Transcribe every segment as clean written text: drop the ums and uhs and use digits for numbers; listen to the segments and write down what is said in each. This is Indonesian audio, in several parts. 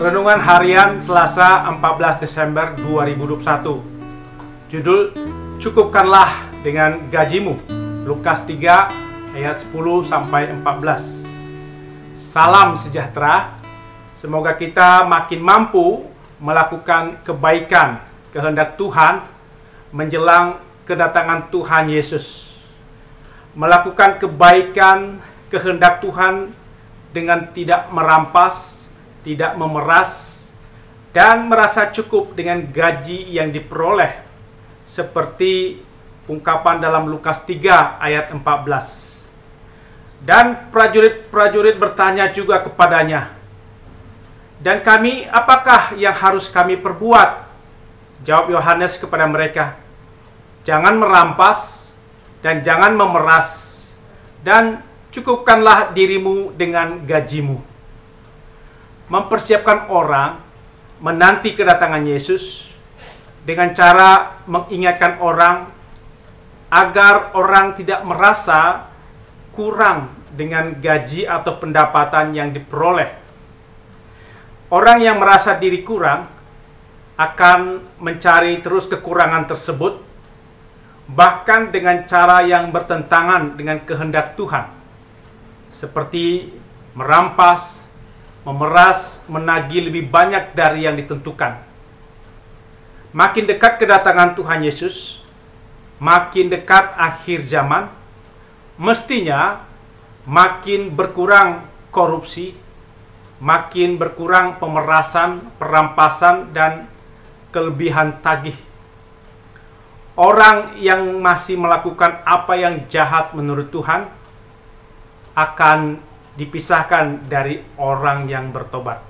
Renungan Harian Selasa 14 Desember 2021. Judul Cukupkanlah dengan gajimu. Lukas 3 ayat 10-14. Salam sejahtera. Semoga kita makin mampu melakukan kebaikan kehendak Tuhan menjelang kedatangan Tuhan Yesus. Melakukan kebaikan kehendak Tuhan dengan tidak merampas, tidak memeras, dan merasa cukup dengan gaji yang diperoleh, seperti ungkapan dalam Lukas 3 ayat 14. Dan prajurit-prajurit bertanya juga kepadanya, "Dan kami, apakah yang harus kami perbuat?" Jawab Yohanes kepada mereka, "Jangan merampas dan jangan memeras, dan cukupkanlah dirimu dengan gajimu." Mempersiapkan orang menanti kedatangan Yesus dengan cara mengingatkan orang agar orang tidak merasa kurang dengan gaji atau pendapatan yang diperoleh. Orang yang merasa diri kurang akan mencari terus kekurangan tersebut, bahkan dengan cara yang bertentangan dengan kehendak Tuhan, seperti merampas, memeras, menagih lebih banyak dari yang ditentukan. Makin dekat kedatangan Tuhan Yesus, makin dekat akhir zaman, mestinya makin berkurang korupsi, makin berkurang pemerasan, perampasan, dan kelebihan tagih. Orang yang masih melakukan apa yang jahat menurut Tuhan akan dipisahkan dari orang yang bertobat.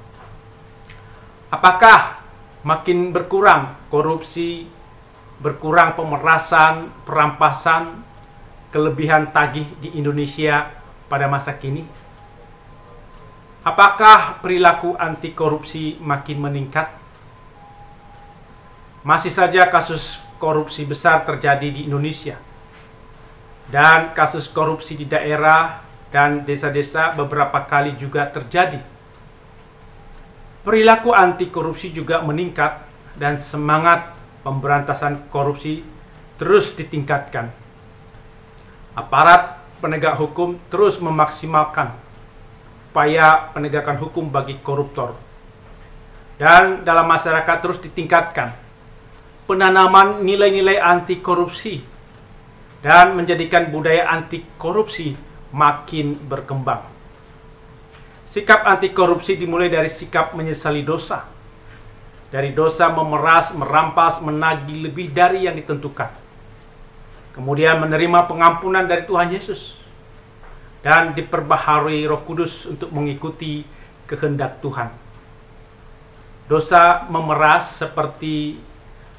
Apakah makin berkurang korupsi, berkurang pemerasan, perampasan, kelebihan tagih di Indonesia pada masa kini? Apakah perilaku anti korupsi makin meningkat? Masih saja kasus korupsi besar terjadi di Indonesia, dan kasus korupsi di daerah dan desa-desa beberapa kali juga terjadi. Perilaku anti korupsi juga meningkat dan semangat pemberantasan korupsi terus ditingkatkan. Aparat penegak hukum terus memaksimalkan upaya penegakan hukum bagi koruptor. Dan dalam masyarakat terus ditingkatkan penanaman nilai-nilai anti korupsi dan menjadikan budaya anti korupsi makin berkembang. Sikap anti korupsi dimulai dari sikap menyesali dosa. Dari dosa memeras, merampas, menagih lebih dari yang ditentukan. Kemudian menerima pengampunan dari Tuhan Yesus. Dan diperbaharui Roh Kudus untuk mengikuti kehendak Tuhan. Dosa memeras seperti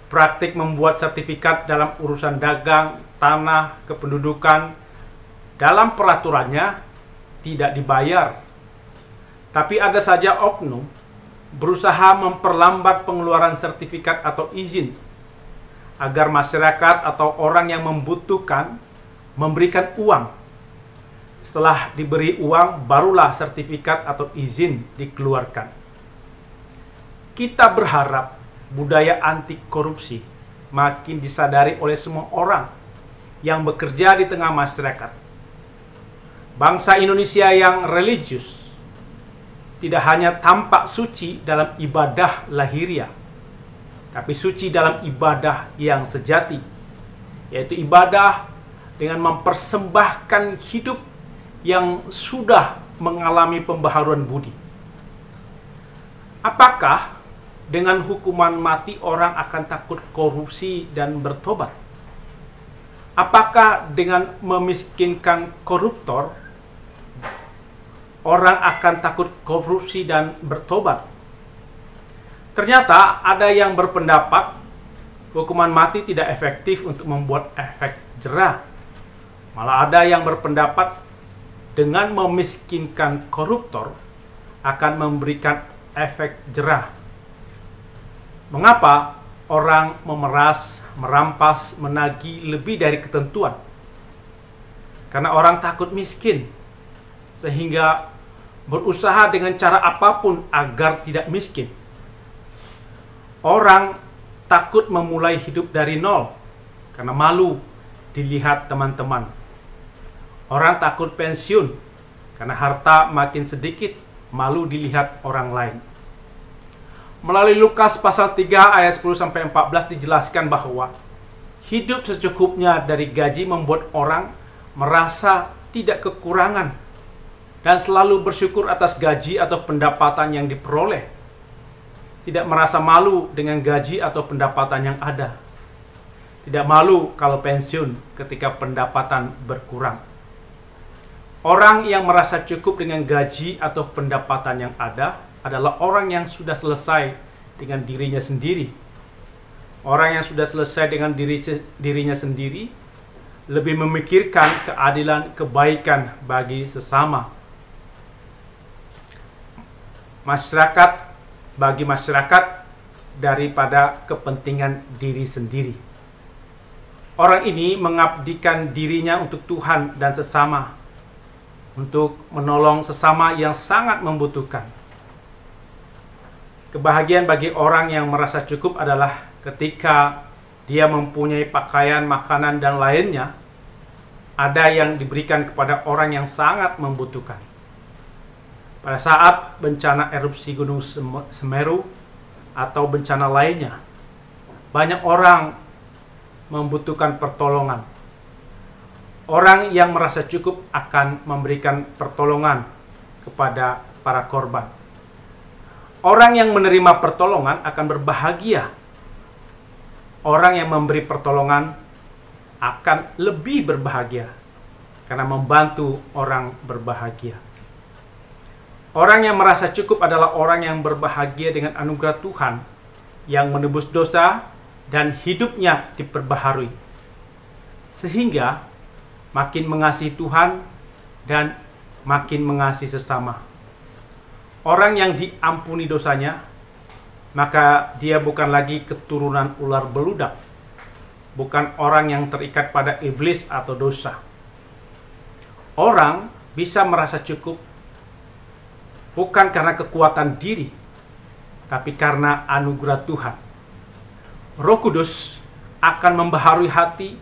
praktik membuat sertifikat dalam urusan dagang, tanah, kependudukan, dalam peraturannya tidak dibayar. Tapi ada saja oknum berusaha memperlambat pengeluaran sertifikat atau izin agar masyarakat atau orang yang membutuhkan memberikan uang. Setelah diberi uang, barulah sertifikat atau izin dikeluarkan. Kita berharap budaya anti korupsi makin disadari oleh semua orang yang bekerja di tengah masyarakat. Bangsa Indonesia yang religius tidak hanya tampak suci dalam ibadah lahiriah, tapi suci dalam ibadah yang sejati, yaitu ibadah dengan mempersembahkan hidup yang sudah mengalami pembaharuan budi. Apakah dengan hukuman mati orang akan takut korupsi dan bertobat? Apakah dengan memiskinkan koruptor orang akan takut korupsi dan bertobat? Ternyata ada yang berpendapat hukuman mati tidak efektif untuk membuat efek jera. Malah ada yang berpendapat dengan memiskinkan koruptor akan memberikan efek jera. Mengapa orang memeras, merampas, menagih lebih dari ketentuan? Karena orang takut miskin, sehingga berusaha dengan cara apapun agar tidak miskin. Orang takut memulai hidup dari nol karena malu dilihat teman-teman. Orang takut pensiun karena harta makin sedikit, malu dilihat orang lain. Melalui Lukas pasal 3 ayat 10-14 dijelaskan bahwa hidup secukupnya dari gaji membuat orang merasa tidak kekurangan dan selalu bersyukur atas gaji atau pendapatan yang diperoleh. Tidak merasa malu dengan gaji atau pendapatan yang ada. Tidak malu kalau pensiun ketika pendapatan berkurang. Orang yang merasa cukup dengan gaji atau pendapatan yang ada adalah orang yang sudah selesai dengan dirinya sendiri. Orang yang sudah selesai dengan dirinya sendiri lebih memikirkan keadilan, kebaikan bagi sesama. Bagi masyarakat daripada kepentingan diri sendiri. Orang ini mengabdikan dirinya untuk Tuhan dan sesama, untuk menolong sesama yang sangat membutuhkan. Kebahagiaan bagi orang yang merasa cukup adalah ketika dia mempunyai pakaian, makanan, dan lainnya, ada yang diberikan kepada orang yang sangat membutuhkan. Pada saat bencana erupsi Gunung Semeru atau bencana lainnya, banyak orang membutuhkan pertolongan. Orang yang merasa cukup akan memberikan pertolongan kepada para korban. Orang yang menerima pertolongan akan berbahagia. Orang yang memberi pertolongan akan lebih berbahagia karena membantu orang berbahagia. Orang yang merasa cukup adalah orang yang berbahagia dengan anugerah Tuhan yang menebus dosa dan hidupnya diperbaharui, sehingga makin mengasihi Tuhan dan makin mengasihi sesama. Orang yang diampuni dosanya, maka dia bukan lagi keturunan ular beludak, bukan orang yang terikat pada iblis atau dosa. Orang bisa merasa cukup bukan karena kekuatan diri, tapi karena anugerah Tuhan. Roh Kudus akan membaharui hati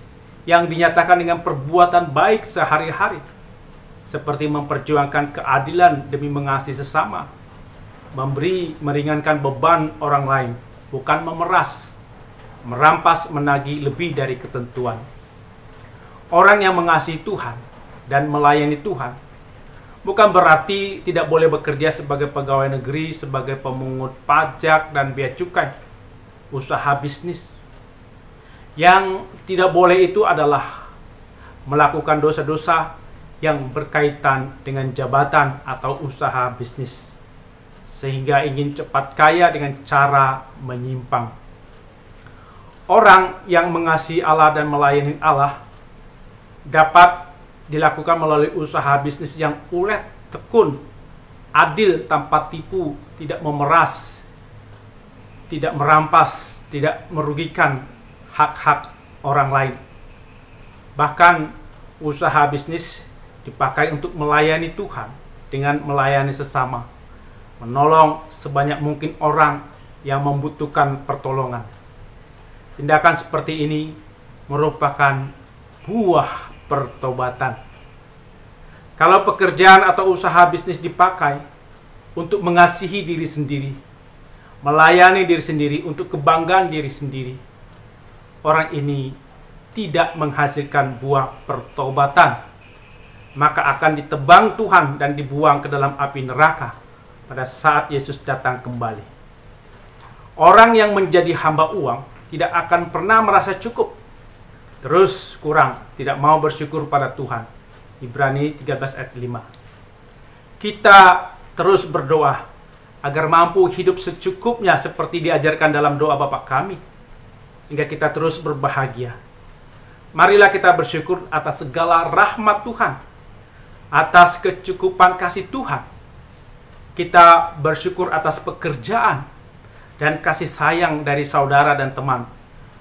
yang dinyatakan dengan perbuatan baik sehari-hari, seperti memperjuangkan keadilan demi mengasihi sesama, meringankan beban orang lain, bukan memeras, merampas, menagih lebih dari ketentuan. Orang yang mengasihi Tuhan dan melayani Tuhan bukan berarti tidak boleh bekerja sebagai pegawai negeri, sebagai pemungut pajak dan bea cukai, usaha bisnis. Yang tidak boleh itu adalah melakukan dosa-dosa yang berkaitan dengan jabatan atau usaha bisnis, sehingga ingin cepat kaya dengan cara menyimpang. Orang yang mengasihi Allah dan melayani Allah dapat dilakukan melalui usaha bisnis yang ulet, tekun, adil, tanpa tipu, tidak memeras, tidak merampas, tidak merugikan hak-hak orang lain. Bahkan usaha bisnis dipakai untuk melayani Tuhan dengan melayani sesama, menolong sebanyak mungkin orang yang membutuhkan pertolongan. Tindakan seperti ini merupakan buah pertobatan. Kalau pekerjaan atau usaha bisnis dipakai untuk mengasihi diri sendiri, melayani diri sendiri untuk kebanggaan diri sendiri, orang ini tidak menghasilkan buah pertobatan, maka akan ditebang Tuhan dan dibuang ke dalam api neraka pada saat Yesus datang kembali. Orang yang menjadi hamba uang tidak akan pernah merasa cukup, terus kurang, tidak mau bersyukur pada Tuhan. Ibrani 13 ayat 5. Kita terus berdoa agar mampu hidup secukupnya seperti diajarkan dalam doa Bapa kami, sehingga kita terus berbahagia. Marilah kita bersyukur atas segala rahmat Tuhan, atas kecukupan kasih Tuhan. Kita bersyukur atas pekerjaan dan kasih sayang dari saudara dan teman,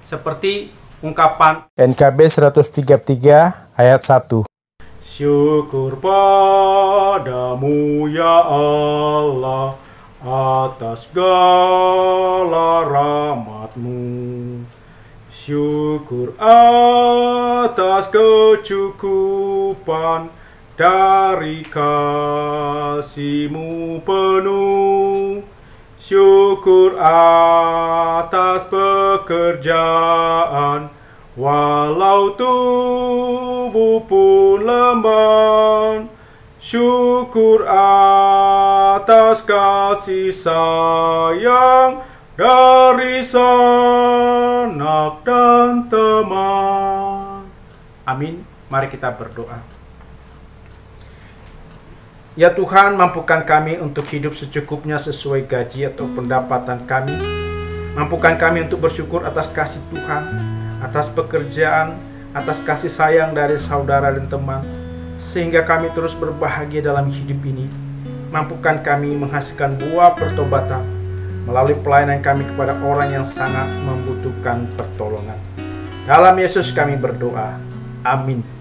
seperti ungkapan NKB 133 ayat 1. Syukur padamu ya Allah atas segala rahmat-Mu. Syukur atas kecukupan dari kasih-Mu penuh. Syukur atas pekerjaan walau tubuh pun lemah. Syukur atas kasih sayang dari sanak dan teman. Amin. Mari kita berdoa. Ya Tuhan, mampukan kami untuk hidup secukupnya sesuai gaji atau pendapatan kami. Mampukan kami untuk bersyukur atas kasih Tuhan, atas pekerjaan, atas kasih sayang dari saudara dan teman, sehingga kami terus berbahagia dalam hidup ini. Mampukan kami menghasilkan buah pertobatan melalui pelayanan kami kepada orang yang sangat membutuhkan pertolongan. Dalam Yesus kami berdoa. Amin.